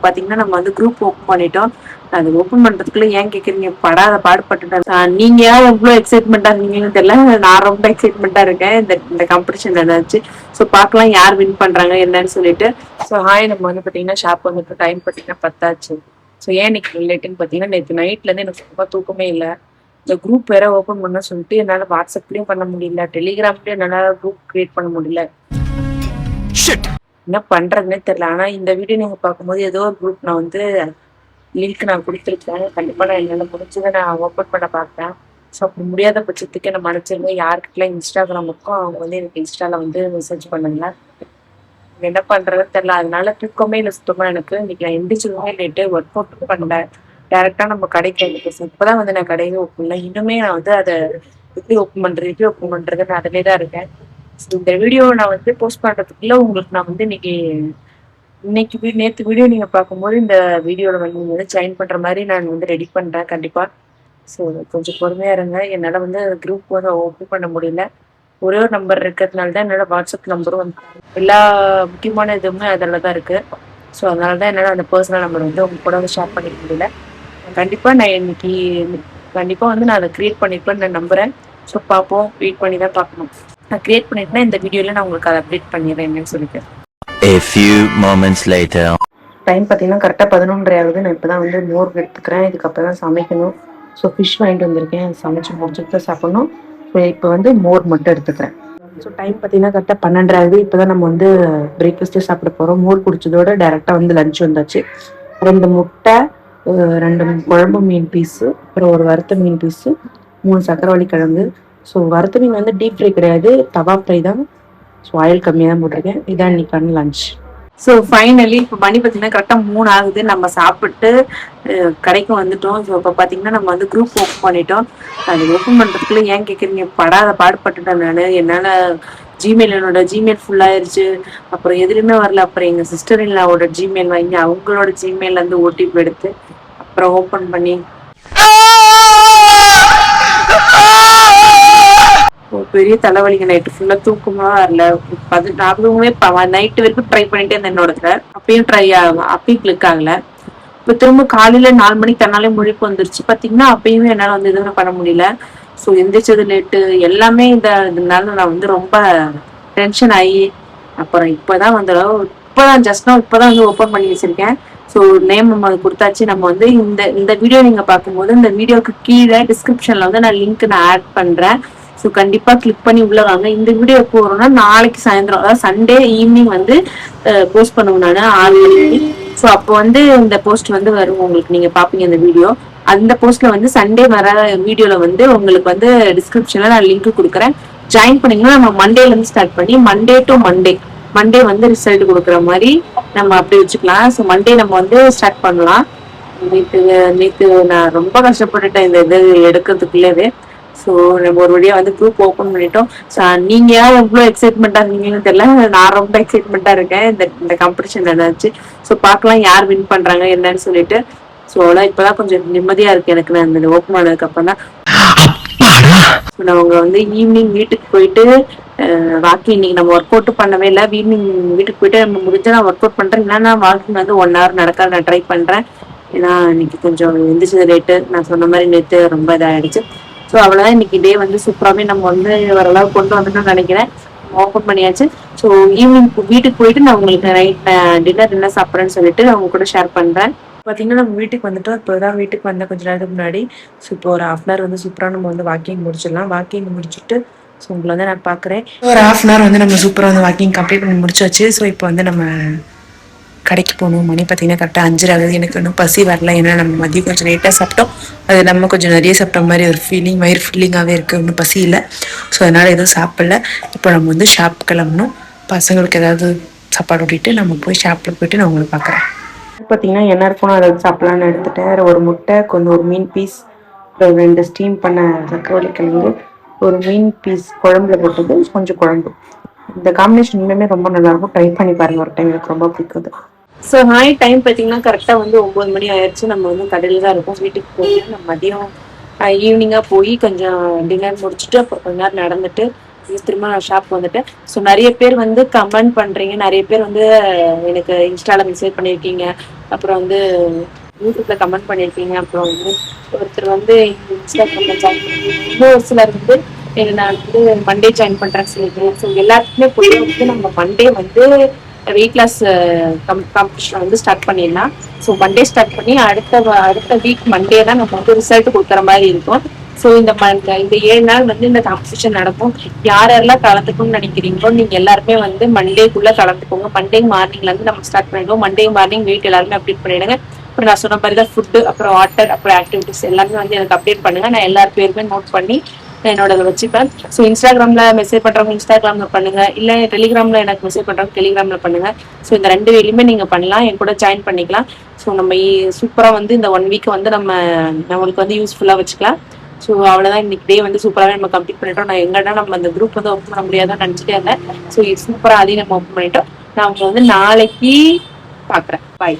பாத்தீங்கன்னா நம்ம வந்து குரூப் ஓப்பன் பண்ணிட்டோம். அது ஓப்பன் பண்றதுக்குள்ள ஏன் கேக்குறீங்க, படாத பாடுபட்டுட்டேன். நீங்க யாரும் எவ்வளவு எக்ஸைட்மெண்டா இருந்தீங்கன்னு தெரியல, நான் ரொம்ப எக்ஸைட்மெண்டா இருக்கேன் இந்த காம்படிஷன் ஏதாச்சு. ஸோ பார்க்கலாம் யார் வின் பண்றாங்க என்னன்னு சொல்லிட்டு. ஸோ ஹாய், நம்ம வந்து பாத்தீங்கன்னா ஷாப் வந்துட்டு டைம் பாத்தீங்கன்னா 10 ஸோ ஏன் இன்னைக்கு லேட்டுன்னு பாத்தீங்கன்னா, நேற்று நைட்ல இருந்து எனக்கு ரொம்ப தூக்கமே இல்லை. இந்த குரூப் வேற ஓப்பன் பண்ண சொல்லிட்டு என்னால வாட்ஸ்அப்லயும் பண்ண முடியல, டெலிகிராம்லயும் என்னால குரூப் கிரியேட் பண்ண முடியல. என்ன பண்றதுன்னே தெரியல. ஆனா இந்த வீடியோ நீங்க பார்க்கும்போது ஏதோ ஒரு குரூப் நான் வந்து லிங்க் நான் கொடுத்துருக்கேன். கண்டிப்பா நான் என்னால முடிஞ்சதை நான் ஓப்பன் பண்ண பார்ப்பேன். ஸோ அப்படி முடியாத பட்சத்துக்கு நம்ம அனுப்பிச்சிருங்க. யாருக்கிட்டலாம் இன்ஸ்டாகிராம் இருக்கும் அவங்க வந்து எனக்கு இன்ஸ்டால வந்து மெசேஜ் பண்ணுங்க. என்ன பண்றதுன்னு தெரியல. அதனால தூக்கமே இல்லை சுத்தமா எனக்கு. இன்னைக்கு நான் எந்திரிச்சதுமே லேட்டு, ஒர்க் அவுட் பண்ணல. டேரக்டா நம்ம கடைக்கு வந்து பேசுறேன். இப்பதான் வந்து நான் கடையில ஓப்பன் இன்னுமே நான் வந்து அதை எப்படி ஓப்பன் பண்றது நான் அதிலே தான் இருக்கேன். இந்த வீடியோ நான் வந்து போஸ்ட் பண்றதுக்குள்ள உங்களுக்கு நான் வந்து இன்னைக்கு நேற்று வீடியோ நீங்க பார்க்கும்போது இந்த வீடியோல வந்து நீங்க வந்து ஜாயின் பண்ற மாதிரி நான் வந்து ரெடி பண்றேன் கண்டிப்பா. ஸோ கொஞ்சம் பொறுமையா இருங்க. என்னால வந்து குரூப் வந்து ஓப்பன் பண்ண முடியல. ஒரே ஒரு நம்பர் இருக்கிறதுனால தான் என்னோட வாட்ஸ்அப் நம்பரும் வந்து எல்லா முக்கியமான இதுவுமே அதில் தான் இருக்கு. ஸோ அதனால தான் என்னால் அந்த பர்சனல் நம்பர் வந்து உங்க கூட வந்து ஷேர் பண்ணிக்க முடியல. கண்டிப்பா நான் இன்னைக்கு கண்டிப்பா வந்து நான் அதை கிரியேட் பண்ணிருப்பேன்னு நான் நம்புறேன். ஸோ பார்ப்போம், வெயிட் பண்ணி தான் பார்க்கணும். நான் கிரியேட் பண்ணிட்டேன்னா இந்த வீடியோல நான் உங்களுக்கு அதை அப்டேட் பண்ணிடுறேன் என்னன்னு சொல்லிட்டு. A few moments later. Time பார்த்தீங்கன்னா கரெக்டாக 11:30 ஆகுது. நான் இப்போ தான் வந்து மோர் எடுத்துக்கிறேன். இதுக்கப்புறம் தான் சமைக்கணும். ஸோ ஃபிஷ் வாங்கிட்டு வந்திருக்கேன், சமைச்சு முடிச்சுட்டு தான் சாப்பிடணும். ஸோ இப்போ வந்து மோர் மட்டும் எடுத்துக்கிறேன். ஸோ டைம் பார்த்தீங்கன்னா கரெக்டாக 12:30 ஆகுது. இப்போ தான் நம்ம வந்து பிரேக்ஃபாஸ்ட்டே சாப்பிட போகிறோம். மோர் குடிச்சதோட டேரெக்டாக வந்து லஞ்ச் வந்தாச்சு. 2 முட்டை, 2 குழம்பு மீன் பீஸு, அப்புறம் ஒரு வறுத்த மீன் பீஸு, 3 சக்கரவள்ளி கிழங்கு. ஸோ வறுத்த மீன் வந்து டீப் ஃப்ரை கிடையாது, தவா ஃப்ரை தான். ஸோ ஆயில் கம்மியாக தான் போட்டிருக்கேன். இதான் இன்னைக்கான லஞ்ச். ஸோ ஃபைனலி இப்போ மணி பார்த்தீங்கன்னா கரெக்டாக 3 ஆகுது. நம்ம சாப்பிட்டு கடைக்கு வந்துட்டோம். ஸோ இப்போ பார்த்தீங்கன்னா நம்ம வந்து குரூப் ஓப்பன் பண்ணிட்டோம். அது ஓப்பன் பண்ணுறதுக்குள்ள ஏன் கேட்குறீங்க, படாத பாடுபட்டுட்டேன் நான். என்னால் என்னோட ஜிமெயில் ஃபுல்லாயிருச்சு. அப்புறம் எதுலையுமே வரல. அப்புறம் எங்கள் சிஸ்டர் இல்லாவோட ஜிமெயில் வாங்கி அவங்களோட ஜிமெயில இருந்து ஓடிபி எடுத்து அப்புறம் ஓப்பன் பண்ணி பெரிய தலைவலிங்க. நைட்டு ஃபுல்லா தூக்கமா வரல. அதுவுமே நைட்டு வரைக்கும் ட்ரை பண்ணிட்டே இருந்தேன் என்னோட. அப்பயும் கிளிக் ஆகல. இப்ப திரும்ப காலையில 4 மணிக்கு தன்னாலே முழிப்பு வந்துருச்சு. பாத்தீங்கன்னா அப்பயுமே என்னால வந்து எதுவுமே பண்ண முடியல. ஸோ எந்திரிச்சது லேட்டு எல்லாமே இதனால நான் வந்து ரொம்ப டென்ஷன் ஆகி அப்புறம் இப்பதான் இப்பதான் வந்து ஓப்பன் பண்ணி வச்சிருக்கேன். ஸோ நேம் நம்ம கொடுத்தாச்சு. நம்ம வந்து இந்த வீடியோ நீங்க பார்க்கும்போது இந்த வீடியோக்கு கீழே டிஸ்கிரிப்ஷன்ல வந்து நான் லிங்க் ஆட் பண்றேன். ஸோ கண்டிப்பா கிளிக் பண்ணி உள்ள வாங்க. இந்த வீடியோ எப்போ வரும்னா நாளைக்கு சாயந்தரம், அதாவது சண்டே ஈவினிங் வந்து போஸ்ட் பண்ணுவேன் நான் 6 மணிக்கு. ஸோ அப்போ வந்து இந்த போஸ்ட் வந்து வரும் உங்களுக்கு, நீங்க பாப்பீங்க இந்த வீடியோ. அந்த போஸ்ட்ல வந்து சண்டே வர வீடியோல வந்து உங்களுக்கு வந்து டிஸ்கிரிப்ஷன்ல நான் லிங்க் கொடுக்குறேன். ஜாயின் பண்ணீங்கன்னா நம்ம மண்டேல இருந்து ஸ்டார்ட் பண்ணி மண்டே டு மண்டே வந்து ரிசல்ட் கொடுக்குற மாதிரி நம்ம அப்படி வச்சுக்கலாம். ஸோ மண்டே நம்ம வந்து ஸ்டார்ட் பண்ணலாம். நேற்று நான் ரொம்ப கஷ்டப்பட்டுட்டேன் இந்த இது எடுக்கிறதுக்குள்ளவே. ஸோ நம்ம ஒரு வழியா வந்து குரூப் ஓப்பன் பண்ணிட்டோம். நீங்க யாரும் எவ்வளவு எக்ஸைட்மெண்டா இருந்தீங்கன்னு தெரியல, நான் ரொம்ப எக்ஸைட்மெண்டா இருக்கேன் இந்த காம்படிஷன் ஏதாச்சு. ஸோ பார்க்கலாம் யார் வின் பண்றாங்க என்னன்னு சொல்லிட்டு. ஸோ இப்பதான் கொஞ்சம் நிம்மதியா இருக்கு எனக்கு. நான் இந்த ஓப்பன் பண்ணதுக்கு அப்புறம் தான் அவங்க வந்து ஈவினிங் வீட்டுக்கு போயிட்டு வாக்கிங், இன்னைக்கு நம்ம ஒர்க் அவுட் பண்ணவே இல்லை. ஈவினிங் வீட்டுக்கு போயிட்டு நம்ம முடிஞ்சா நான் ஒர்க் அவுட் பண்றேன். இல்லைன்னா வாக்கிங் வந்து 1 hour நடக்க நான் ட்ரை பண்றேன். ஏன்னா இன்னைக்கு கொஞ்சம் எந்திரிச்சது லேட்டு. நான் சொன்ன மாதிரி நேற்று ரொம்ப இதாயிடுச்சு. ஸோ அவ்வளோதான், இன்னைக்கு டே வந்து சூப்பராகவே நம்ம வந்து வரளவு கொண்டு வந்துட்டோம்னு நினைக்கிறேன். ஓப்பன் பண்ணியாச்சு. ஸோ ஈவினிங் வீட்டுக்கு போயிட்டு நான் உங்களுக்கு நைட் டின்னர் என்ன சாப்பிட்றேன்னு சொல்லிட்டு அவங்க கூட ஷேர் பண்றேன். பார்த்தீங்கன்னா நம்ம வீட்டுக்கு வந்துட்டோம். இப்போதான் வீட்டுக்கு வந்த கொஞ்ச நேரத்துக்கு முன்னாடி. ஸோ இப்போ ஒரு 1/2 hour வந்து சூப்பராக நம்ம வந்து வாக்கிங் முடிச்சிடலாம். வாக்கிங் முடிச்சுட்டு ஸோ உங்களை வந்து நான் பார்க்குறேன். ஒரு 1/2 hour வந்து நம்ம சூப்பராக வந்து வாக்கிங் கம்ப்ளீட் பண்ணி முடிச்சாச்சு. ஸோ இப்போ வந்து நம்ம கடைக்கு போகணும். மணி பார்த்தீங்கன்னா கரெக்டாக 5:30 ஆகுது. எனக்கு இன்னும் பசி வரல. ஏன்னா நம்ம மதியம் கொஞ்சம் லேட்டாக சாப்பிட்டோம். அது நம்ம கொஞ்சம் நிறைய சாப்பிட்ட மாதிரி ஒரு ஃபீலிங், வயிறு ஃபீலிங்காகவே இருக்குது. இன்னும் பசி இல்லை. ஸோ அதனால் எதுவும் சாப்பிடல. இப்போ நம்ம வந்து ஷாப் கிளம்பணும். பசங்களுக்கு ஏதாவது சாப்பாடு ஓட்டிட்டு நம்ம போய் ஷாப்பில் போயிட்டு நான் உங்களை பார்க்குறேன். பார்த்தீங்கன்னா என்ன இருக்கணும் அதை சாப்பிட்லான்னு எடுத்துட்டேன். ஒரு முட்டை, கொஞ்சம் ஒரு மீன் பீஸ், 2 ஸ்டீம் பண்ண சக்கரவள்ளி கிழங்கு, ஒரு மீன் பீஸ் குழம்புல போட்டது, கொஞ்சம் குழம்பு. இந்த காம்பினேஷன் இன்னுமே ரொம்ப நல்லாயிருக்கும். ட்ரை பண்ணி பாருங்க ஒரு டைம், எனக்கு ரொம்ப பிடிக்குது. ஸோ ஹாய், டைம் பார்த்தீங்கன்னா கரெக்டாக வந்து 9 மணி ஆயிடுச்சு. நம்ம வந்து கடையில் தான் இருக்கோம். வீட்டுக்கு போய் நம்ம மதியம் ஈவினிங்காக போய் கொஞ்சம் டின்னர் முடிச்சுட்டு அப்புறம் கொஞ்ச நேரம் நடந்துட்டு திரும்ப நான் ஷாப் வந்துட்டேன். ஸோ நிறைய பேர் வந்து கமெண்ட் பண்றீங்க, நிறைய பேர் வந்து எனக்கு இன்ஸ்டால மெசேஜ் பண்ணியிருக்கீங்க, அப்புறம் வந்து யூடியூப்ல கமெண்ட் பண்ணியிருக்கீங்க, அப்புறம் வந்து ஒருத்தர் வந்து இன்ஸ்டாகிராம்ல ஜாயின் பண்ணிருக்கீங்க, இன்னும் ஒரு சிலர் வந்து நான் வந்து மண்டே ஜாயின் பண்றேன்னு சொல்லியிருக்கேன். ஸோ எல்லாத்துக்குமே பொதுவாக வந்து நம்ம மண்டே வந்து வெயிட் லாஸ் காம்படிஷன் வந்து ஸ்டார்ட் பண்ணிடலாம். ஸோ மண்டே ஸ்டார்ட் பண்ணி அடுத்த வீக் மண்டே தான் நம்ம வந்து ரிசல்ட் கொடுக்குற மாதிரி இருக்கும். ஸோ இந்த 7 நாள் வந்து இந்த காம்படிஷன் நடக்கும். யாரெல்லாம் கலந்துக்கணும்னு நினைக்கிறீங்களோ நீங்க எல்லாருமே வந்து மண்டேக்குள்ள கலந்துக்கோங்க. மண்டே மார்னிங்ல இருந்து நம்ம ஸ்டார்ட் பண்ணிடுவோம். மண்டே மார்னிங் வெயிட் எல்லாருமே அப்டேட் பண்ணிடுங்க. அப்புறம் நான் சொன்ன மாதிரி தான் ஃபுட்டு, அப்புறம் வாட்டர், அப்புறம் ஆக்டிவிட்டிஸ் எல்லாமே வந்து எனக்கு அப்டேட் பண்ணுங்க. நான் எல்லார் பேருமே நோட் பண்ணி என்னோட வச்சுப்பேன். ஸோ இன்ஸ்டாகிராம்ல மெசேஜ் பண்றவங்க இன்ஸ்டாகிராம்ல பண்ணுங்க, இல்ல டெலிகிராம்ல எனக்கு மெசேஜ் பண்றவங்க டெலிகிராம்ல பண்ணுங்க. ஸோ இந்த 2 வேலையுமே நீங்க பண்ணலாம், என் கூட ஜாயின் பண்ணிக்கலாம். ஸோ நம்ம சூப்பரா வந்து இந்த 1 வீக் வந்து நம்மளுக்கு வந்து யூஸ்ஃபுல்லா வச்சுக்கலாம். ஸோ அவ்வளவுதான், இன்னைக்கு டே வந்து சூப்பராகவே நம்ம கம்ப்ளீட் பண்ணிட்டோம். நான் எங்கன்னா நம்ம அந்த குரூப் வந்து ஓப்பன் பண்ண முடியாதுன்னு நினைச்சிட்டே இருந்தேன். ஸோ சூப்பரா அதையும் நம்ம ஓப்பன் பண்ணிட்டோம். நான் உங்களை வந்து நாளைக்கு பாக்குறேன். பாய்.